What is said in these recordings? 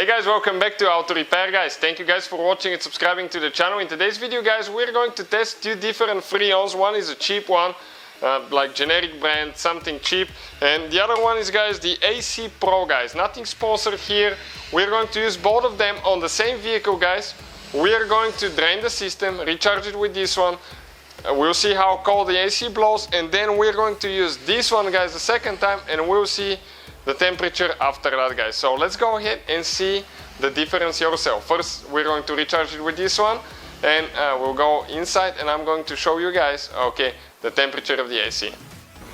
Hey guys, welcome back to Auto Repair guys. Thank you guys for watching and subscribing to the channel. In today's video guys, we're going to test two different freons. One is a cheap one, like generic brand, something cheap. And the other one is guys, the AC Pro guys. Nothing sponsored here. We're going to use both of them on the same vehicle guys. We are going to drain the system, recharge it with this one. We'll see how cold the AC blows, and then we're going to use this one guys the second time, and we'll see the temperature after that guys. So let's go ahead and see the difference yourself. First we're going to recharge it with this one, and we'll go inside and I'm going to show you guys, okay, the temperature of the AC.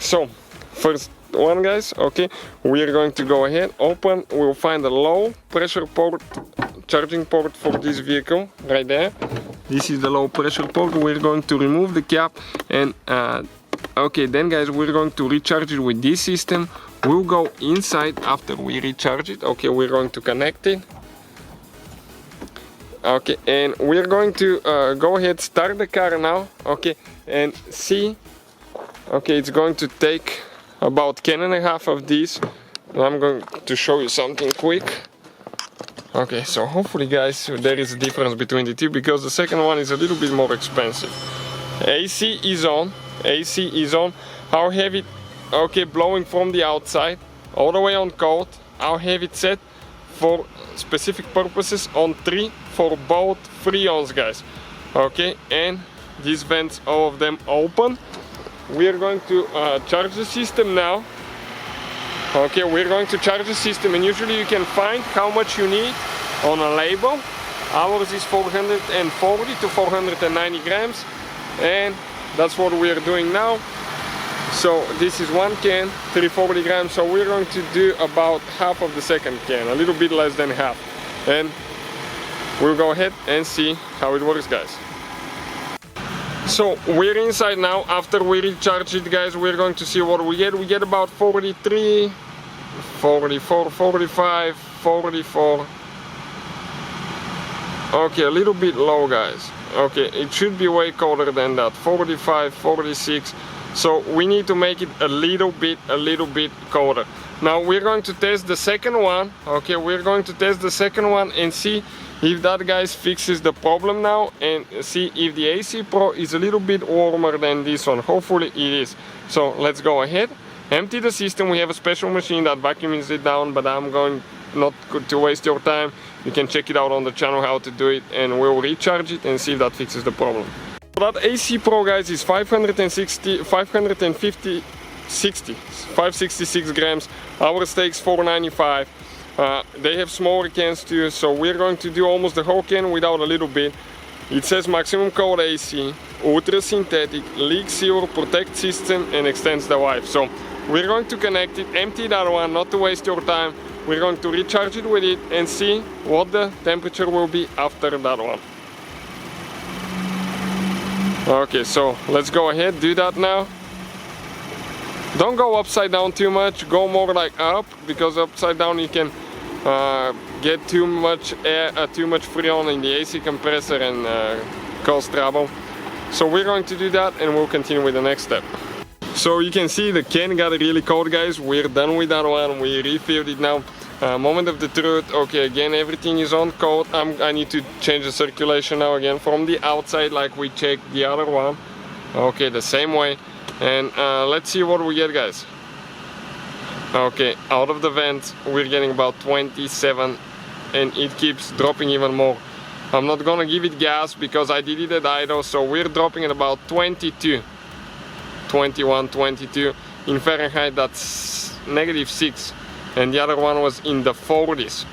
So first one guys, okay, we're going to go ahead, open, we'll find a low pressure port, charging port for this vehicle right there. This is the low pressure port. We're going to remove the cap, and okay, then guys, we're going to recharge it with this system. We'll go inside after we recharge it. Okay, we're going to connect it. Okay, and we're going to go ahead, start the car now. Okay, and see. Okay, it's going to take about 1.5 of these. And I'm going to show you something quick. Okay, so hopefully guys, there is a difference between the two, because the second one is a little bit more expensive. AC is on. AC is on. How heavy? Okay, blowing from the outside all the way on cold. I'll have it set for specific purposes on 3 for both freons guys. Okay, and these vents, all of them open. We are going to charge the system now. Okay, we're going to charge the system, and usually you can find how much you need on a label. Ours is 440 to 490 grams, and that's what we are doing now. So this is one can, 340 grams, so we're going to do about half of the second can, a little bit less than half. And we'll go ahead and see how it works guys. So we're inside now. After we recharge it guys, we're going to see what we get. We get about 43, 44, 45, 44. Okay, a little bit low guys. Okay, it should be way colder than that, 45, 46. So we need to make it a little bit colder. Now we're going to test the second one. Okay, we're going to test the second one and see if that guys fixes the problem now, and see if the AC Pro is a little bit warmer than this one. Hopefully it is. So let's go ahead, empty the system. We have a special machine that vacuums it down, but I'm going not to waste your time. You can check it out on the channel how to do it, and we'll recharge it and see if that fixes the problem. That AC Pro guys is 566 grams. Ours takes 495. They have smaller cans too, so we're going to do almost the whole can without a little bit. It says maximum cold AC, ultra synthetic, leak seal, protect system, and extends the life. So we're going to connect it, empty that one, not to waste your time. We're going to recharge it with it and see what the temperature will be after that one. Okay, so let's go ahead, do that now. Don't go upside down too much, go more like up, because upside down you can get too much air, too much freon in the AC compressor and cause trouble. So we're going to do that, and we'll continue with the next step. So you can see the can got really cold guys. We're done with that one, we refilled it now. Moment of the truth. Okay, again everything is on cold. I need to change the circulation now again from the outside, like we checked the other one. Okay, the same way. And let's see what we get guys. Okay, out of the vent we're getting about 27, and it keeps dropping even more. I'm not gonna give it gas because I did it at idle, so we're dropping at about 22, 21, 22. In Fahrenheit that's -6. And the other one was in the 40s.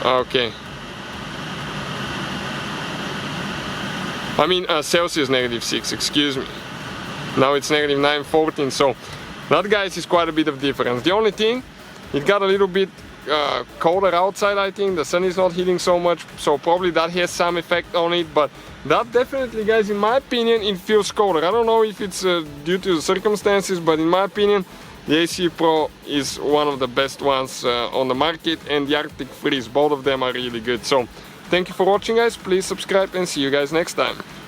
Okay. I mean Celsius -6, excuse me. Now it's -9, 14, so that guys is quite a bit of difference. The only thing, it got a little bit colder outside, I think. The sun is not hitting so much, so probably that has some effect on it, but that definitely guys, in my opinion, it feels colder. I don't know if it's due to the circumstances, but in my opinion, the AC Pro is one of the best ones on the market, and the Arctic Freeze, both of them are really good. So thank you for watching guys, please subscribe and see you guys next time.